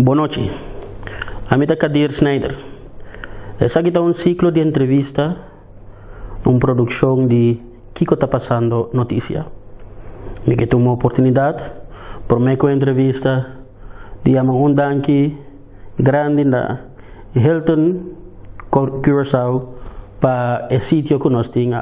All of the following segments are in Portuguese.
Boa noite. A mim é Kadir Schneider. Essa aqui é um ciclo de entrevista, uma produção de Kiko está passando notícia. Me que uma oportunidade por me com entrevista de um danke grande na Hilton Curaçao para o sítio que nós temos.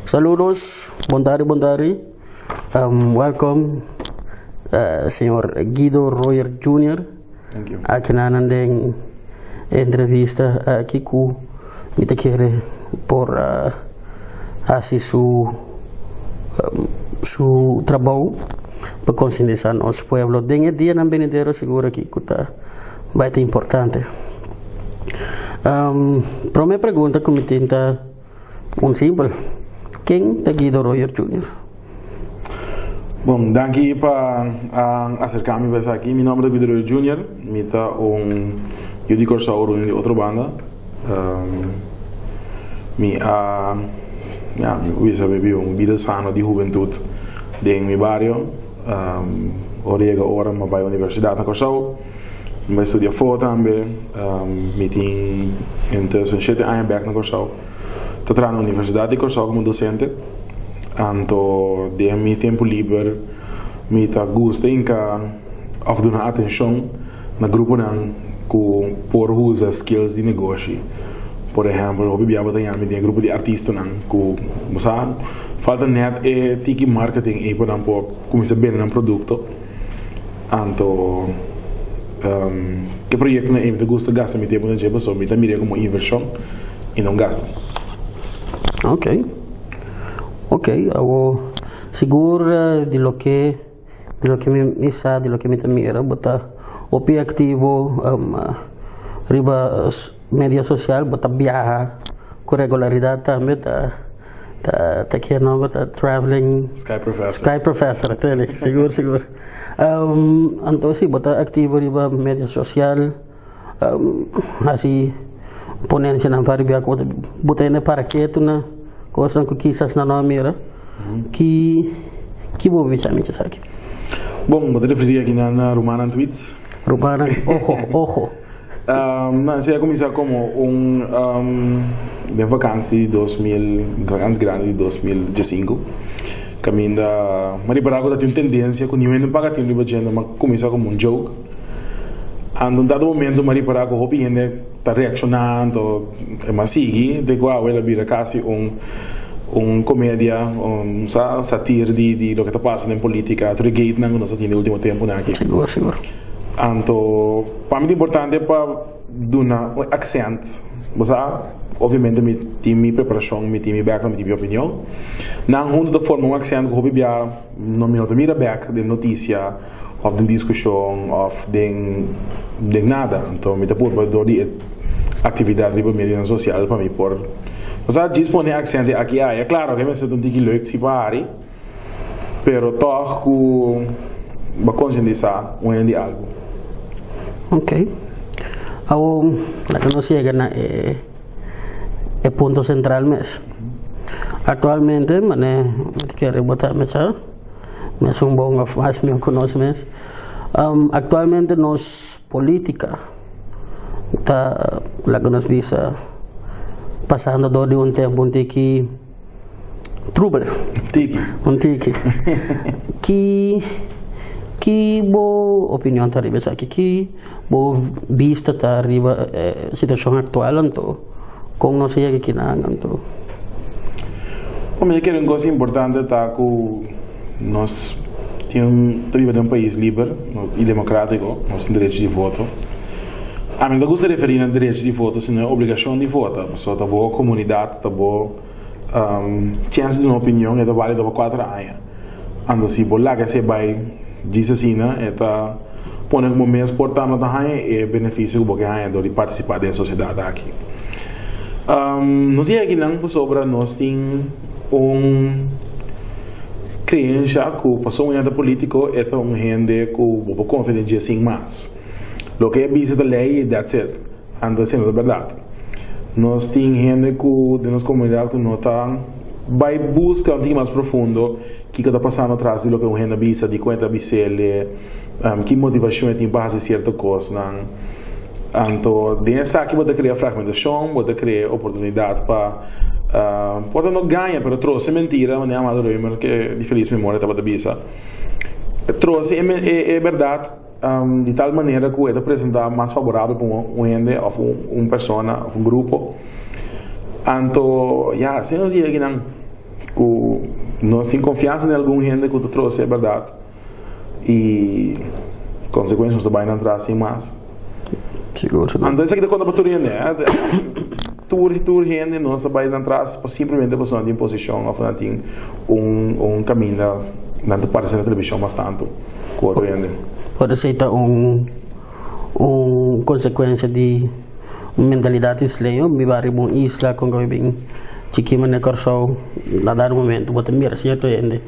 Saludos, bondari. Welcome, Senhor Guido Royer Jr. Thank you. Aqui na entrevista aqui com me te quer por assim su trabalho para conscientizar nosso povo. Dengue dia na benedero seguro que está bastante importante. Para minha pergunta como tenta simples. Quem é Guido Royer Jr.? Bom, daqui para acercar-me para aqui, meu nome é Guido Royer Jr. Eu de Curaçao de outra banda. Eu vivi uma vida sana de juventude em meu bairro. Orega agora eu vou à universidade na Curaçao. Eu estudo foto também. Eu tenho em 2007 anos na Curaçao. Estou trabalhando na Universidade de Curaçao como docente. Então, de meu tempo livre, me gosto de dar atenção no grupo que por usar skills de negócio. Por exemplo, eu vivia em um grupo de artistas que falta net tiki marketing para começar a vender um produto. Então, que projeto eu gosto de gastar meu tempo na pessoa, eu miro como inversão e não gasto. Ok, eu seguro de lo que me sabe, de lo que me mira, botar OP ativo, riba media social, botar viaja com regularidade também, tá que não botar traveling. Sky Professor, tele, seguro. Então sim, botar ativo riba media social, assim. Ponerse na paribia ko buta na para quieto na coisa que quizás na não mira que vou ver somente isso aqui. Bom, vou te referir aqui na Romana Tweets. Romana, ojo. Não, se começar como de vacância grande de 2015. Caminho da Maribarago tem tendência que ninguém não paga tempo de agenda, mas começa como um joke. And em dado momento Maribarago hopi gente está reaccionando, mas sigue de igual ela vira quase comédia, satira de lo que está passando em política, trigate não nós temos no último tempo aqui. Seguro. Então, para mim é importante para dar um accent, você obviamente me tem minha preparação, me tem minha background, me tem minha opinião. Não junto da forma um accent que hopi bia não me nota mira back de notícia of de discussão, of de nada. Então, me por de atividade de mídia social para mim por. Mas dispone accent aqui é claro que me sinto que leuk tipo ari, pero toch com uma conscientizar de algo. Ok. La que nos llega na ponto central mesmo. Actualmente, quero botar mesa. Mas um bom faz meu conhecimento. Actualmente nos política está lá que nos visa passando de um tempo que trouble um tiki que boa opinião tá arriba aqui que boa vista tá arriba situação atual então como não sei que não então como é que uma coisa importante tá que nós vivemos em um país livre e democrático, nós temos direito de voto. A mim não gosto de referir a direito de voto, senão é obrigação de voto. Só tá boa comunidade, tá boa chance de uma opinião, é válida por 4 anos. Então, se por lá que você vai dizer assim, é tá põe como mês portando da é benefício porque a de participar da sociedade aqui. Nós aqui não sobre nós temos crença que o pessoal político é um gente que não confia assim mais. O que é visto da lei, that's it. Então, sendo a verdade. Nós temos gente que de nossa comunidade que não está vai buscar um pouco mais profundo que está passando atrás do que o gente visa, de quanto visa que motivação tem para fazer certa coisa. Então, dessa aqui pode criar fragmentação, pode criar oportunidade para pode não ganhar, mas trouxe mentira, mas não é uma que de feliz memória estava da bisa. Trouxe é verdade de tal maneira que é apresentar mais favorável para um ente ou uma pessoa, ou um grupo. Então, se nós dizemos que nós temos confiança em algum ente que trouxe é verdade e consequências vai entrar assim mais. Seguro. Então, isso aqui é quando a turma tur gente nós vai entrar simplesmente a pessoa em posição ou tem um caminho na aparecer na televisão bastante com outro gente. Pode ser consequência de mentalidade islã, me vai uma isla com que bem chiquima na corso na dar momento bota mira certo gente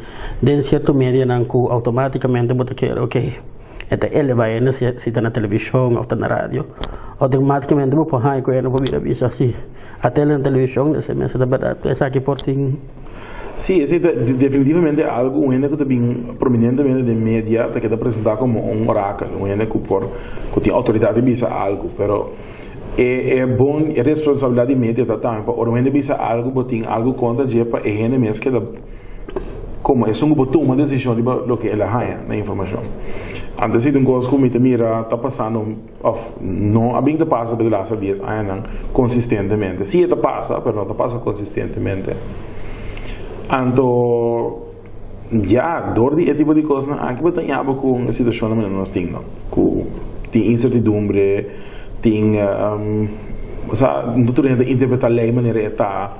de certo media não que automaticamente bota quer ok então ele vai na se está na televisão ou está na rádio automaticamente vou para com ele não vou vir avisar assim até na televisão esse mês da verdade essa aqui porting. Sim, é definitivamente algo um ente que está bem prominentemente de mídia que está apresentado como um oráculo, um ente que tem autoridade de dizer algo, pero é bom, é responsabilidade de mídia também, para o ente dizer algo, porque tem algo contra de para é gente mesmo que como é um botão uma decisão de lo que ela ganha na informação. Antes de um coisa que mira está passando não a bem que passa pela nossa vida, não consistentemente. Sim, está passa, mas não passa consistentemente. Então, door die tipo de coisas, aqui vai ter algo com a situação que nós temos, com tem incertidumbre, tem, não tudo é interpretar a lei de maneira está,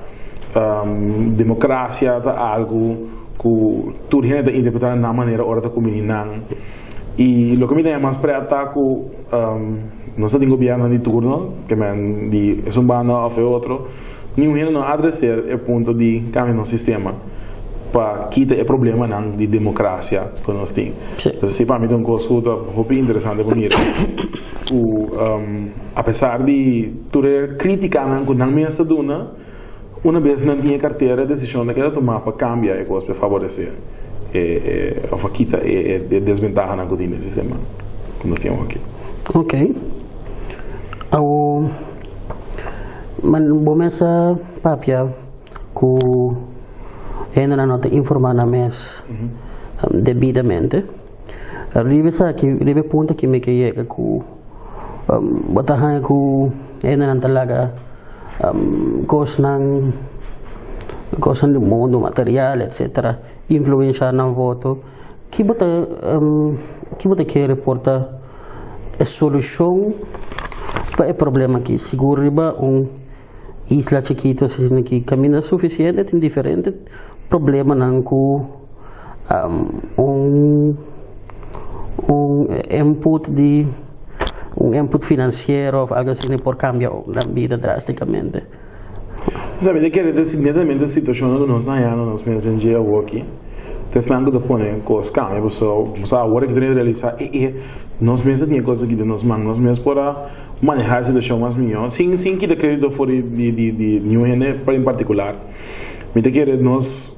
democracia está algo que tudo é interpretar na maneira hora da comunidade. E o que me dá mais para ataque, nós temos governo de turno, que é bando ou outro. Nenhum não adressar o ponto de cambio no sistema para quitar o problema de democracia que nós temos. Se para mim é uma coisa muito interessante por mim. Apesar de tudo criticar que não me está dando, uma vez não tinha carteira, a decisão que ela tomar para cambiar a coisa para favorecer a quitar a desvantagem que tem no sistema que nós temos aqui. Ok. Mas começa papia que ainda não tem informado na mês devidamente. Ribe ponto que me chega que batahan que ainda não talaga coisas do mundo material etc influenciar no voto que bota que reporta a solução para o problema que seguro riba isla chiquito assim que caminha suficiente tem diferente problema não com input financeiro ou algo assim por cambiar a vida drasticamente. Sabe, de que netamente a situação que nós nós mesmos em dia aqui testando de pôr coisas cambios só agora que temos realizar nós mesmos tinha coisas aqui de nós mesmos para manejar a situação mais melhor sem que de crédito for de nenhum em particular me te quer nós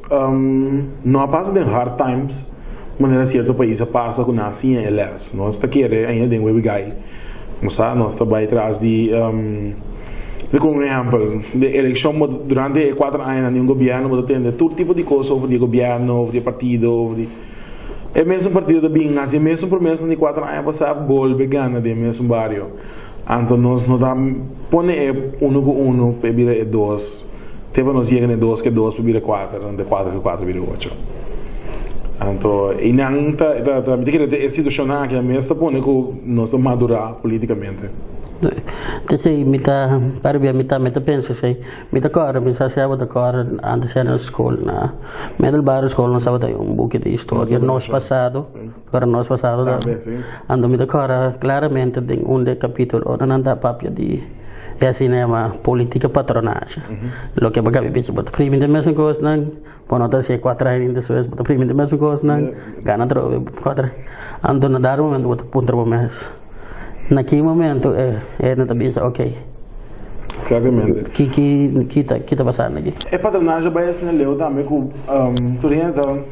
não passa de hard times maneira certo país passa com assim elas nós te quer ainda de web guy nós está vai atrás de Como exemplo, de eleição durante 4 anos de um governo, você tem todo tipo de coisa sobre o governo, sobre o partido, sobre... É mesmo partido de Bingas, é mesmo promessa de 4 anos passar volve ganha de mesmo barrio. Então nós não dá pone 1 com 1 para vir 2. Teve nós chega de 2 que 2 para vir 4, de 4 que 4 vir 8. Então, e não tá é situacional que a mesa pone que nós estamos madurar politicamente. Kasi mita pensa say mita kora minsa siya bata kora antes siya na school na middle bar school na sabata yung bukit de historia nos pasado da ando mita kora claramente ding unde capítulo na nanda papia di é cinema política patronagem lo que baga bibi bota primi de mesmo coisa nang ponota se 4 anos depois bota primi de mesmo coisa nang gana tro 4 ando na dar momento bota punta momento naquele momento não está ok. Exatamente. Que está passando aqui? É patronagem vai ser leu também com tu ainda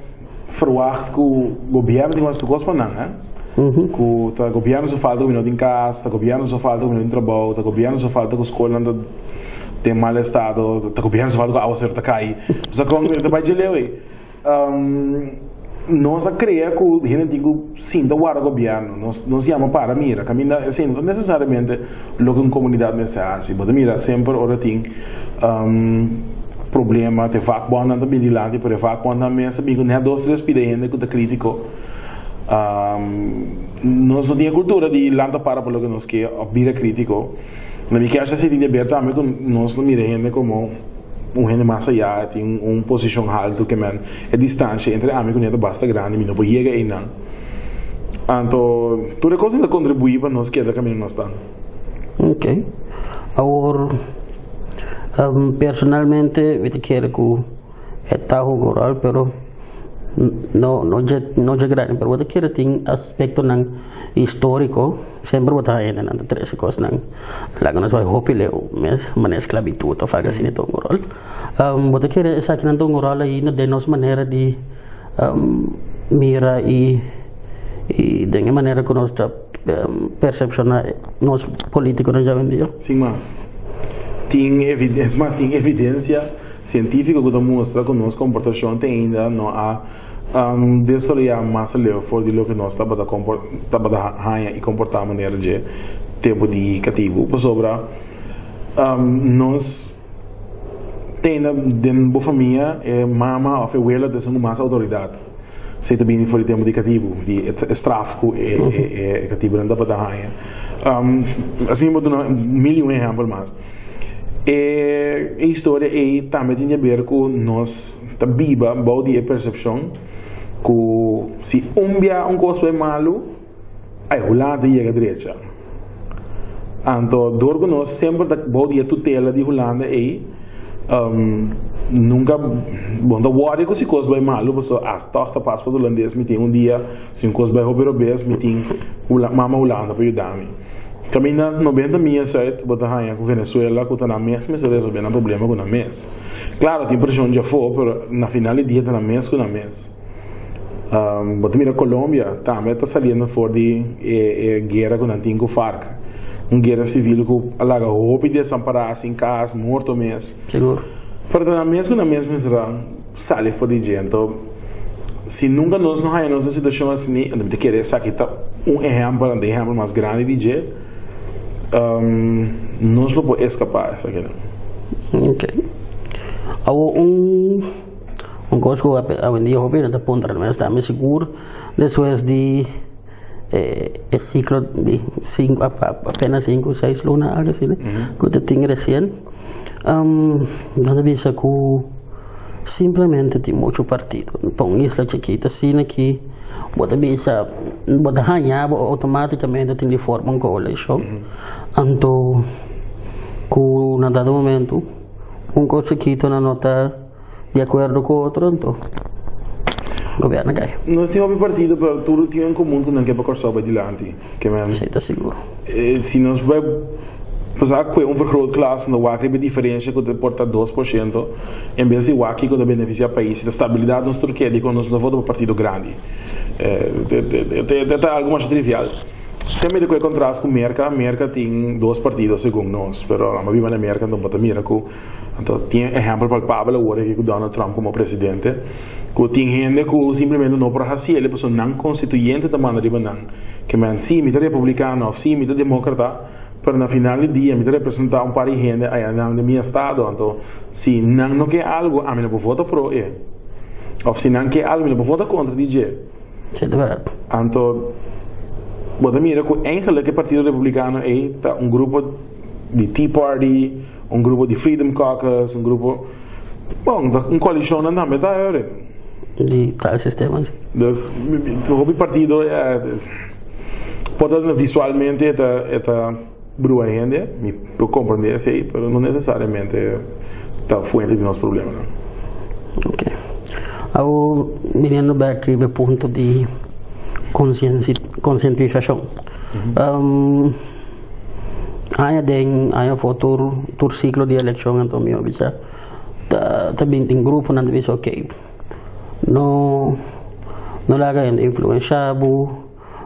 verwacht que o governo tem umas coisas para não, né? Que o governo só falta um em casa, o governo só falta um em trabalho, o governo só falta que a escola não tem mal estado, o governo só falta que a água certa cai. Só que o vai dizer leu nós creia que o gente sinta o governo nós chama para mira caminha assim não necessariamente logo em comunidade mas assim mas mira sempre ora tem problema te faz bom na habilidade para faz bom na mesa bico né 2-3 pidendo que tá crítico nós não tem cultura de lanta para pelo que nós que vira crítico na minha casa se tem aberta também nós não miremos como gente mais allá tem posição alta que man a distância entre amigos não basta grande não pode chegar aí não então toda coisa que contribui para nós que é da caminho nós estamos ok agora personalmente eu quero que é tal rural pero não é grande pero eu quero tem aspecto não histórico sempre vou estar ainda não três coisas não lá que nós vai hopileu mas esclavitud ou faga assim então rural vou quero essa aqui não rural aí na de nossa maneira de mira e de maneira que nós percepcionar nós políticos não já vendiam sim mas tem evidência científica que mostra que nossa comportação tem ainda não há desoliar mais leu for de lo que nós estava da raia e comportar a maneira de tempo de cativo por sobra nós tem dentro da família mama ou abuela de são mais autoridade se também for de tempo de cativo de tráfico é cativo dentro da raia assim vou dar mil exemplos mais a história também tem a ver com nós tá viva body percepção que se dia coisa é malo aí o lado chega à direita então dor que nós sempre tá body tutela de Holanda nunca bom da worry que se coisa é malo porque torta passa para o holandês me tem dia se coisa é robês me tem mama Holanda para ajudar-me caminha 90 milhas certo botar rainha com Venezuela que está na mesa mas resolvendo o problema com a mesa claro tem pressão já foi mas na final do dia está na mesa com a mesa botar mira Colômbia também está saindo fora de guerra com a antigo FARC guerra civil que alaga roupa e desamparar em casa morto mesmo seguro para na mesa com a mesa sai fora de gente então se nunca nós não há situação assim de querer sacar exemplo mais grande de jeito nós não podemos escapar isso aqui não ok coisa que a vendia hobby não ponta mas está me seguro depois de ciclo de apenas 5-6 lunas algo assim né que eu tenho recém nada bisa que simplesmente tem muito partido para uma isla chiquita assim aqui bota bisa bota ganhar automaticamente tem de forma uma coalição então que na dado momento coisa chiquito na nota de acordo com outro então governo cai nós temos um partido para tudo tinha em comum que não quer para correr para adiante que mesmo está seguro se nós vai passar com vergroot classe no WACI é diferença que porta 2% em vez de WACI que beneficia o país da estabilidade nos Turquia de quando nós votamos para partido grande é algo mais trivial sempre de quel contrasto com Merca tem dois partidos segundo nós, pero a viva na Merca não pode mirar com então tem exemplo palpável agora que o Donald Trump como presidente, que tem gente que simplesmente não para fazer ele, pessoa não constituinte da maneira de não, que man sim, me republicano, sim, me democrata, pero na final do dia me representar um par de gente aí na minha estado, então se não quer algo, a mim não vou votar por ele, ou se não quer algo, eu vou votar contra DJ. Sim, é verdade. Então você mira que eigenlijk o Partido Republicano é um grupo de Tea Party, um grupo de Freedom Caucus, um grupo, bom, uma coalição não também está aí. De tal sistema, sim. Então, o partido pode visualmente é brua gente, me compreender sei, mas não necessariamente está fuente de nosso problema. Ok. Ao menino back o ponto de conscientização. Há futuro ciclo de eleição então meu bisa também tem grupo não deve ser ok não larga ainda influenciado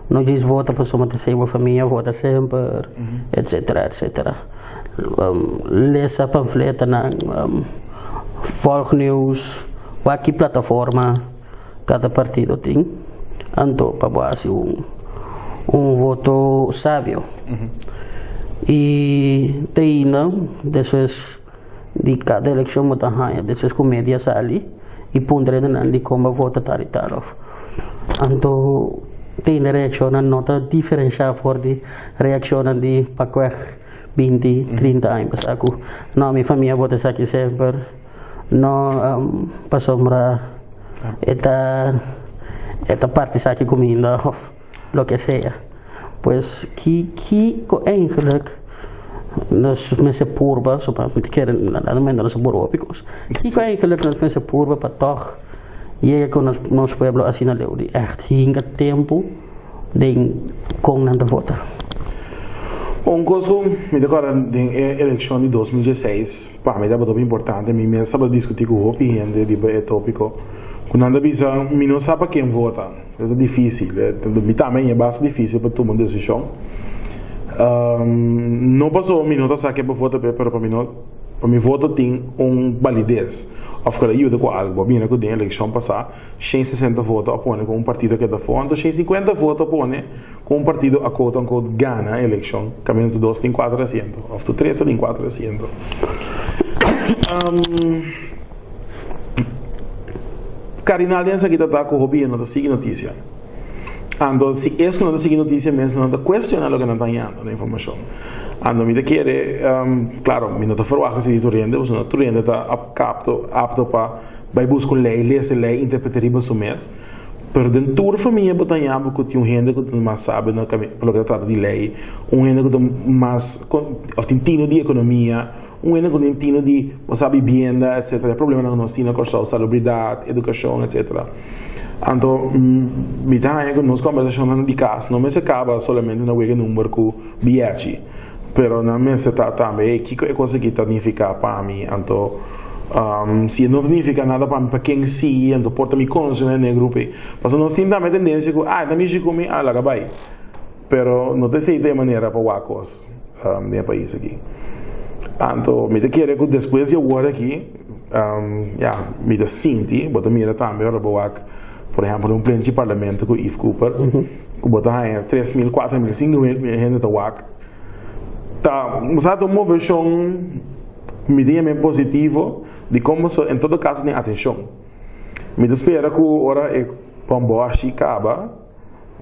não diz vota para soma terceira família vota sempre etc lesa panfleta na Volg News ou aqui plataforma cada partido tem então para base voto sábio e treina depois de cada eleição muda raia depois com média sali e pondere de como vota tal e tal então tem reação na nota diferencial for de reação de pacote 20, 30 anos aku não minha família vota aqui sempre não passombra esta parte aqui comida lo que sea pues que eigenlijk nós mensen purba so para me querer nada menos nós purba because que eigenlijk nós mensen purba para toch e com nós pueblo assim na leu de echt hinga tempo de com nada vota um coisa me decora de eleição de 2016 para mim é muito importante me estava discutir com o opinião de tópico quando anda bisa me não sabe quem vota é difícil me também é bastante difícil para tomar decisão não passou minuto sabe que para votar pero para mim voto tem validez of que ajuda com algo bem que tem eleição passar 160 votos apone com partido que dá fora 150 votos apone com partido a quote unquote ganha a eleição caminho de 2 tem 400 of to 3 tem 400 Karina aliança que está com o governo da seguinte notícia. Ando se é que não está seguindo notícia, mas não está questionando o que não está ganhando a informação. Ando me quer, claro, me não está falando se tu rende, você não tu rende está apto para vai buscar lei, interpretar isso mesmo. Pero dentro da família botanha porque tem gente que mais sabe no caminho, pelo que trata de lei, gente que tem mais tino de economia, gente que tem tino de sabe vivienda, etc. O problema não nós temos com salubridade, educação, etc. Então, me dá que nós conversamos de casa, não me se acaba somente na web número com BH, pero não me se trata também que é coisa que significa para mim, então se não significa nada para quem sim, então porta me conhece no grupo, mas nós temos também tendência que também se come lá vai, pero não tem de maneira para wacos no país aqui. Então me quer que depois eu agora aqui, me dá sinti, bota mira também para wac, por exemplo, um pleno de parlamento com Yves Cooper, que bota aí 3.000, 4.000, 5.000 gente da wac, tá, usado uma versão mediamente positivo de como em todo caso tem atenção. Me espera que agora é pombo assim acaba,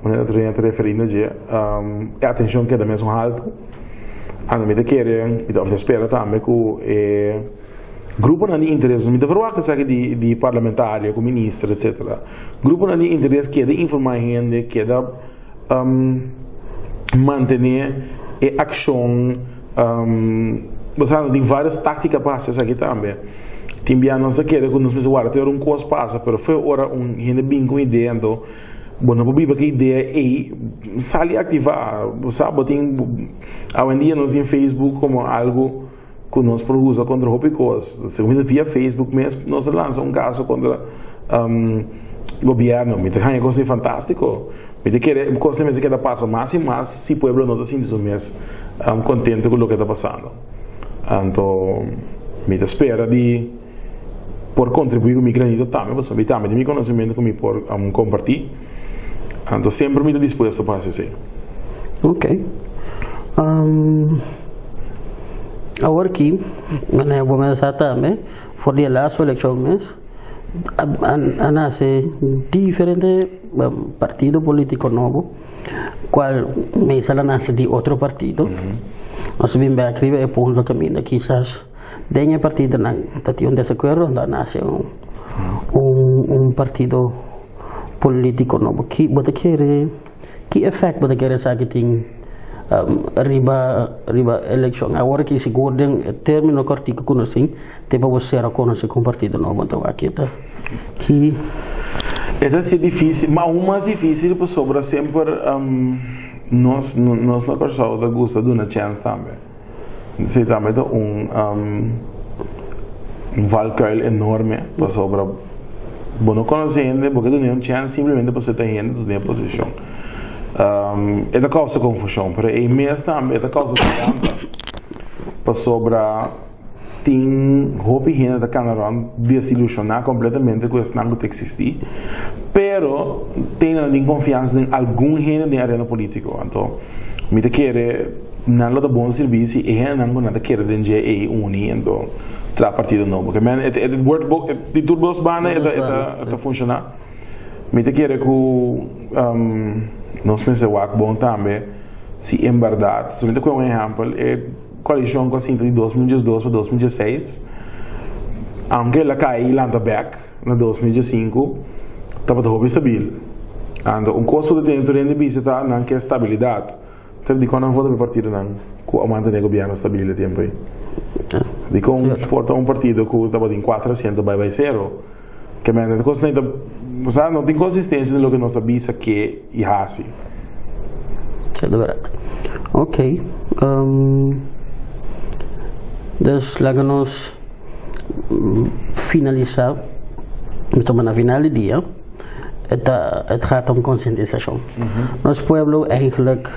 maneira de referindo a atenção que é da mesmo alto. A me querem e deve espera também que grupo não de interesse, me verwacht sabe de parlamentário, com ministro, etc. Grupo não de interesse que é de informar gente, que é de manter a ação você tem várias táticas para fazer aqui também. Tem bem nós aqui que nós mesmos ter um coisa passa, pero foi hora gente bem com ideia, então bom não pode que ideia é sair ativar, sabe tem hoje em dia nós em Facebook como algo que nós produz contra o picos, segundo via Facebook mesmo nós lançamos caso contra governo, me te ganha coisa fantástico, me te quer coisa mesmo que está passando mais e mais, se o povo não está sentindo mesmo contente com o que está passando. Então, me te espera de por contribuir com o meu granito também, porque me também de meu conhecimento com por compartilhar. Então, sempre me estou disposto para fazer assim. Ok. Agora aqui, eu vou começar também, for the last election mês, a nascer diferente partido político novo, qual mês ela nasce de outro partido. Nós vimos aqui é por um caminho, quizás denha partido não tem um desacordo, então nasce um partido político novo. Que você quer, que efeito você quer saber que tem riba election? Agora que se guardem termino cortico com assim, tem para você reconhecer com partido novo, então aqui está. Que é difícil, mas o mais difícil é sobre sempre nós na pessoa gosta de uma chance também. Se também dá valkuil enorme para sobre não conhecendo, porque não é uma chance simplesmente para você ter gente na posição. É da causa confusão, mas é mesmo também é da causa esperança para sobre tem roupa gente da Canadá desilusionar completamente com esse não que existir, pero tem a confiança em algum gente na arena política. Então, me te quer não dá bom serviço e não nada quer dentro é unir então tra partido novo, porque man it work de turbos banda está funcionar. Me te quer com nós pensamos o bom também se em verdade, somente com exemplo é coalição com de 2012 para 2016, aunque ela caiu lá back na 2005, estava tudo estável. Então, custo de ter de visita não que estabilidade. Então, de quando vou para partido não, com a manter o governo estável tempo aí. De como porta partido que estava em 400 vai zero, que man, não tem consistência no que nós sabemos que é assim. É verdade. Ok. Dus laten we finalizar. Estamos na final do dia. Het gaat om conscientização. Nosso pueblo eigenlijk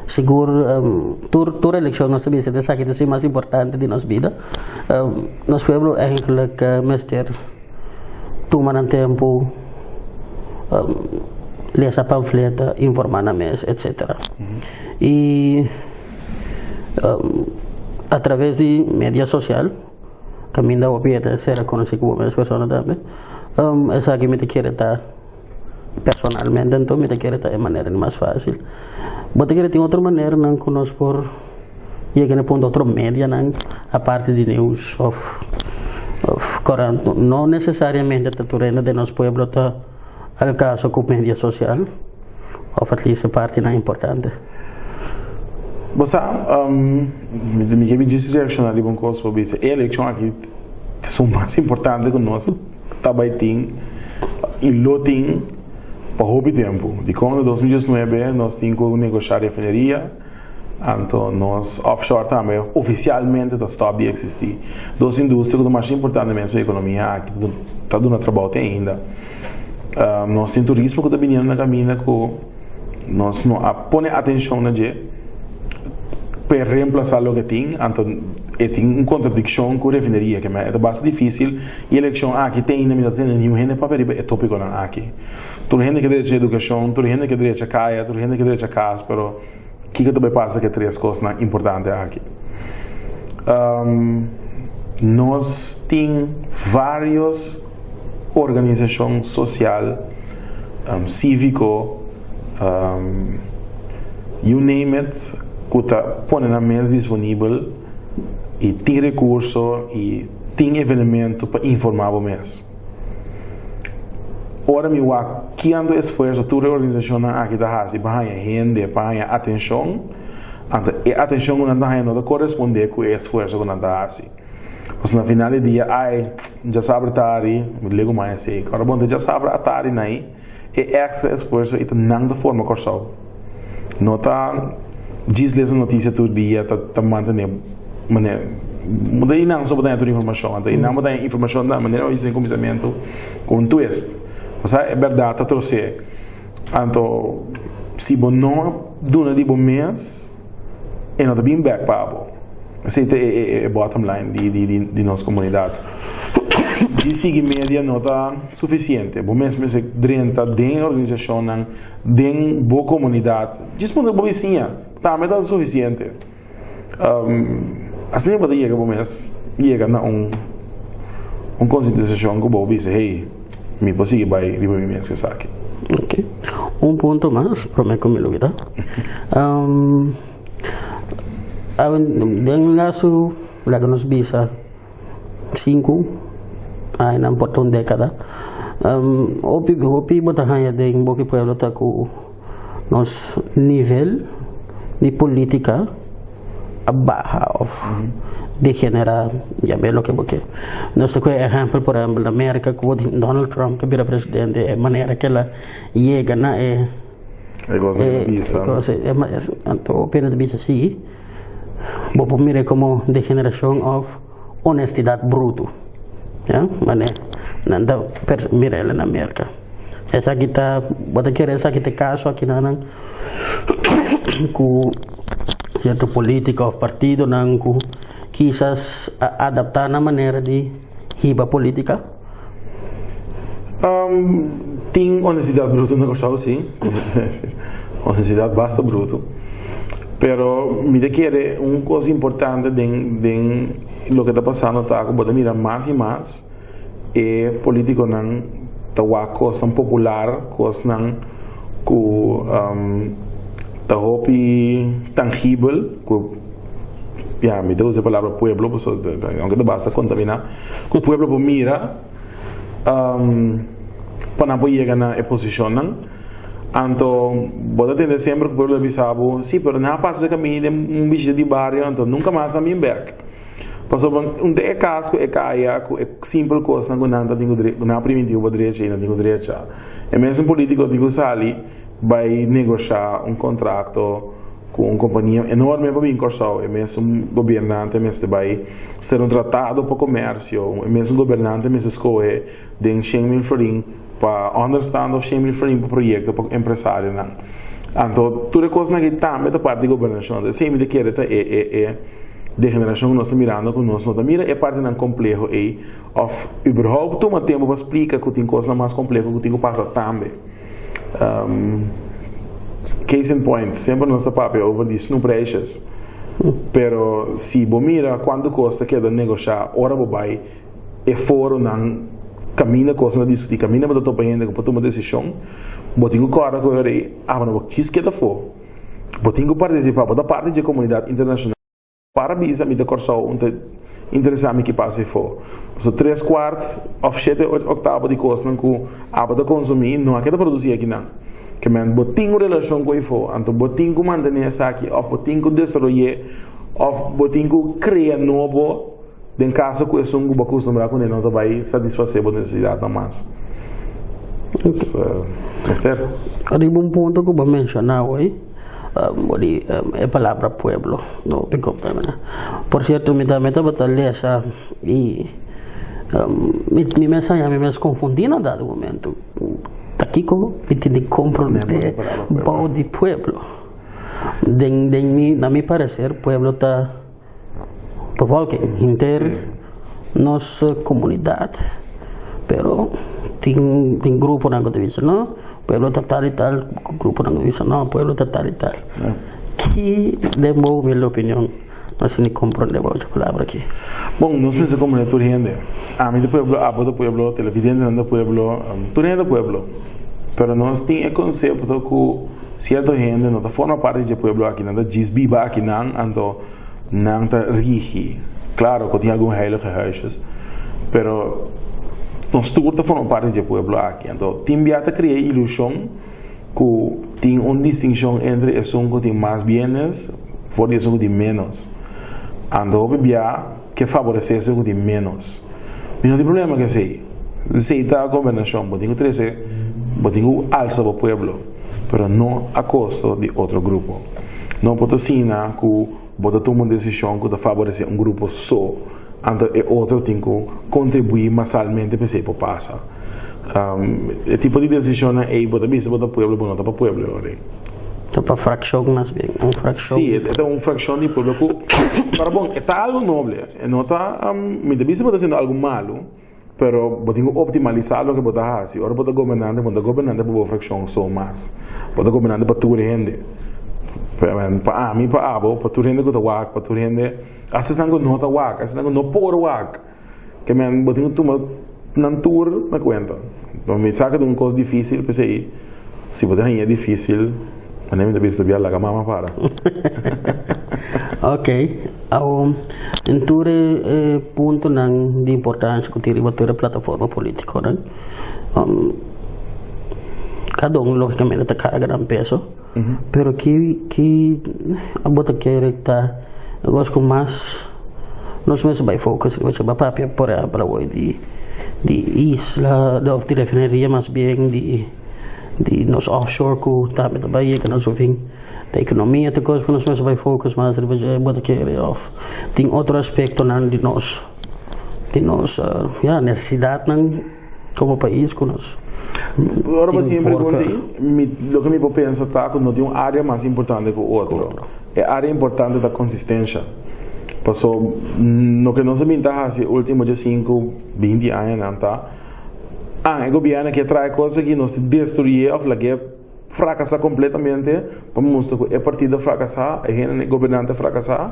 seguro toda eleição nós sabemos que isso é mais importante de nossa vida. Nosso pueblo eigenlijk mestre tomar tempo ler essa panfleta, informar na mesa, etc. E através de mídia social, caminho da OPETA ser reconhecido como as pessoas também, essa que me te quer estar personalmente, então me te quer estar de maneira mais fácil. Mas te quer ter outra maneira, não conosco por e que não ponto outra mídia, não a parte de news of corrente, não necessariamente a turenda de nosso povo está al caso com mídia social, ou at least a parte não é importante. Você me quer dizer reacionar de bom coisa para isso. A eleição aqui são mais importantes que nós trabalhamos e lotem para o tempo. De como em 2019 nós tínhamos que negociar a refineria, então nós offshore também oficialmente está stop de existir. Duas indústrias que mais importantes mesmo para a economia aqui está dando trabalho ainda. Nós temos turismo que está vindo na caminho que nós não põe atenção na gente para reemplazar o que tem, então tem uma contradição com a refineria, que é bastante difícil, e a eleição aqui tem nenhuma gente para ver, é tópico aqui. Toda gente que direito a educação, toda gente que direito a caia, toda gente que direito a casa, mas o que também passa que três coisas importantes aqui. Nós temos várias organizações sociais, cívico, you name it, que põe na mesa disponível e tem recurso e tem evento para informar o mês. Ora, me va que ando esforço toda a organização aqui da Hasi para a gente, para a atenção, e a atenção não está não corresponde com o esforço que não está assim. Mas no final do dia, já sabe tari, me ligo mais assim, agora bom, já sabe a tari aí, é extra esforço e não da forma corção. Não está diz essa notícia todo dia, está mantendo maneira, daí não só botar toda a informação, daí não botar informação da maneira ou isso em começamento com um twist. O sea, é verdade, trouxe. Então, se você não duna de bom mês, é não bem back para você. Essa é a bottom line de nossa comunidade. De seguir média não está suficiente. Bom mês me drenta de organização, de boa comunidade. Disponível para vizinha, também está suficiente. Assim que chega bom mês, chega na conscientização que o Bob diz, hey, me posso ir para o mês que saque. Ok. Ponto mais, prometo que me lo vida. Den lasu laga nos bisa 5 ay na por una década. Opi botahanya de Boki Pueblo ta ku nos nivel de política baja of degenerar ya ve lo que porque no sé qué ejemplo por ejemplo la América con Donald Trump que era presidente de manera que la llega na opinión de vista sí vos mire como degeneración of honestidad bruto ya mané nanda mire en América esa kita bota quiere esa kita caso aquí nanan ku cierto político o partido nang ku quizás adaptar na manera de hiba política. Tem honestidade bruta no negócio sim. Honestidade basta bruto. Pero me quiere coisa importante de lo que está passando tá que bota mira mais e mais é político nang tawa coisa popular, coisa nang ku tahopi tangível, ya me usa a palavra pueblo, pues, aunque te basta contaminar, que o pueblo mira para não chegar na posição, então pode atender sempre que o pueblo bisabo, sim, pero não passa caminho de bicho de barrio, então nunca mais a mim berg. Passou é casco, é caia, é simples coisa, não primitivo para direita e não tenho direita. É mesmo político digo sali vai negociar contrato com uma companhia enorme para vir corso, é mesmo governante, mesmo vai ser tratado para comércio, é mesmo governante, mesmo escolhe de 100 mil florin para understand 100 mil florin para projeto para empresário, não. Então tudo coisa que também da parte da governação, sempre de querer é degeneração que nós estamos mirando, que nós não mira é parte do complexo aí, of überhaupt toma tempo para explicar que tem coisa mais complexa que tem que passar também. Case in point, sempre nós está papel over these no preços, pero se você mira quanto custa que é negociar, ora vai é fora não caminha coisa de discutir, caminha para tomar para tomar decisão, você tem que correr com ele, mas não quis que da for, você tem que participar da parte da comunidade internacional para avisar me da corso interessante que passe for. So 3/4 of 7/8 de coisa que a para consumir não é que produzir aqui não. Que man botinho relação com isso, então botinho manter essa aqui, of botinho desenvolver, of botinho criar novo, em caso que isso não vai acostumar com ele não vai satisfazer a necessidade não mais. Esther. Arriba ponto que eu mencionar hoje, é palavra pueblo, no pick up também. Por certo, me batalha essa e me mensagem me confundi no dado momento. Aqui como me compreender bao de pueblo. Na mi parecer, pueblo está bevolking inter nossa comunidade. Pero tem grupo na divisa não, pueblo está tal e tal, grupo na divisa não, pueblo está tal e tal. Que demo minha opinião. Nós não compreendemos essa palavra aqui. Bom, nós pensamos como é turende. A mim do pueblo, a do pueblo, televidente do pueblo, turende do pueblo. Pero nós temos o conceito que certa gente não forma parte do pueblo aqui, não diz biba aqui não está rigi. Claro que tem alguns heilige huisjes, pero nós todos formamos parte do pueblo aqui. Então, tem que criar ilusão que tem uma distinção entre os que têm mais bens e os que têm menos. Então, que favorecer os que têm menos. Mas não tem problema que sei. Se está a governação, tem que trazer, tem que alçar o pueblo, mas não a custo de outro grupo. Não pode ser que você toma uma decisão que favorecer um grupo só, então o outro tem que contribuir massalmente para você passar. El tipo de decisión es bota bisa bota pueblo, bueno, para pueblo, ahora. Para fracción más bien, una fracción. Sí, es una fracción de pueblo. Pero bueno, está algo noble. No está, mi bisa bota haciendo algo malo, pero bota optimizar lo que bota hace. Ahora bota gobernante para fracción son más. Bota gobernante para tu gente. Para mim, para abo, para tu gente que está wak, para tu gente, haces algo no está wak, haces algo no por wak. Que me han botado un tour, me cuenta. Me saca de una cosa difícil, pues ahí, si botas ahí es difícil, a mí me visto bien la mamá para. Ok, en tu punto de importancia que tiene a plataforma política, ¿no? Cada uno lógicamente te carga gran peso, pero que a bota que recta, gosto com mais nós mesmos vai focus, nós vai papia para hoje de isla, de refineria mais bem de nos offshore que também trabalha que nós ouvimos da economia, de coisas que nós mesmos vai focus mais de bota que off. Tem outro aspecto não de nós necessidade não como país que nós. Agora você me pergunta, lo que me pensa está que não tem uma área mais importante que o outro. É a área importante da consistência. Passou, no que nós vimos nos últimos 5, 20 anos, não tá? O governo que traz coisas que nós destruir ou que fracassar completamente, para mostrar que é partido fracassar, é governante fracassar,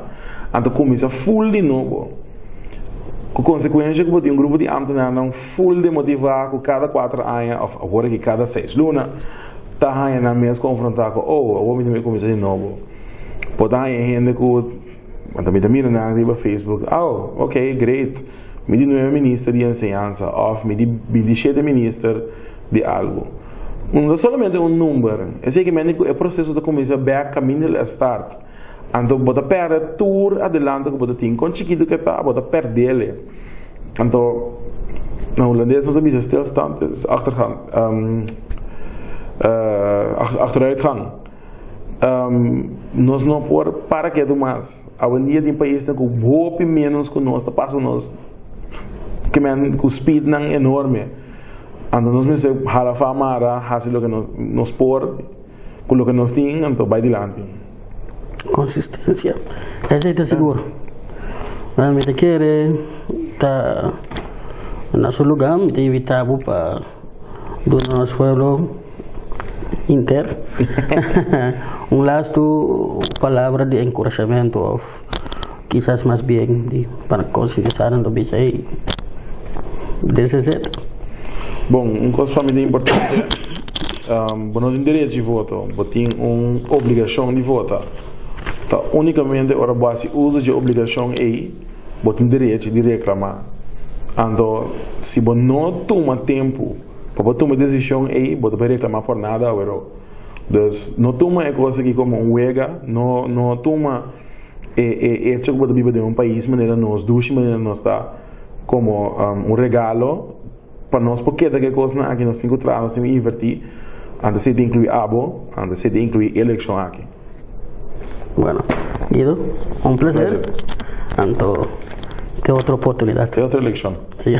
então começa full de novo. Com consequência que tem um grupo de ambtenaren full de motivar com cada 4 anos, ou agora que cada 6 lunas, tá aí na mesa confrontar com, eu vou me começar de novo. Pode aí gente que também na arriba Facebook, ok, great, me di nuevo ministro de enseñanza, ou me di 27 ministro de algo. Não é somente um número, é simplesmente o processo de começar a caminho do start. Então, bota perder tour adelante que bota tem com chiquito que tá, bota perder ele. Então, na holandês nós sabemos stilstand, achteruitgang. Nós não por para que do mais. A dia tem país que hope menos que nós, passa nós que men com speed não enorme. Então nós mesmo hala famara, hace lo que nos por com lo que nós tem, então vai adiante. Consistência. Essa é seguro. Me te quer tá na seu lugar, me te evitava para do nosso pueblo inter. Lasto palavra de encorajamento ou quizás mais bem para conscientizar no bicho aí desse jeito. Bom, coisa para mim é importante. Nós temos direito de voto, mas tem uma obrigação de votar. Tá unicamente ora base uso de obrigação aí, botem direito de reclamar. Então, se você não toma tempo para tomar decisão aí, você vai reclamar por nada, então, não toma coisa que como huega, não toma hecho que você vive de país maneira nós duas maneira nós está como regalo para nós porque daquela coisa aqui nós encontrar nós temos invertir, antes de incluir abo, antes de incluir eleição aqui. Bueno, Guido, un placer. Anto, te otra oportunidad. Te otra elección. Sí.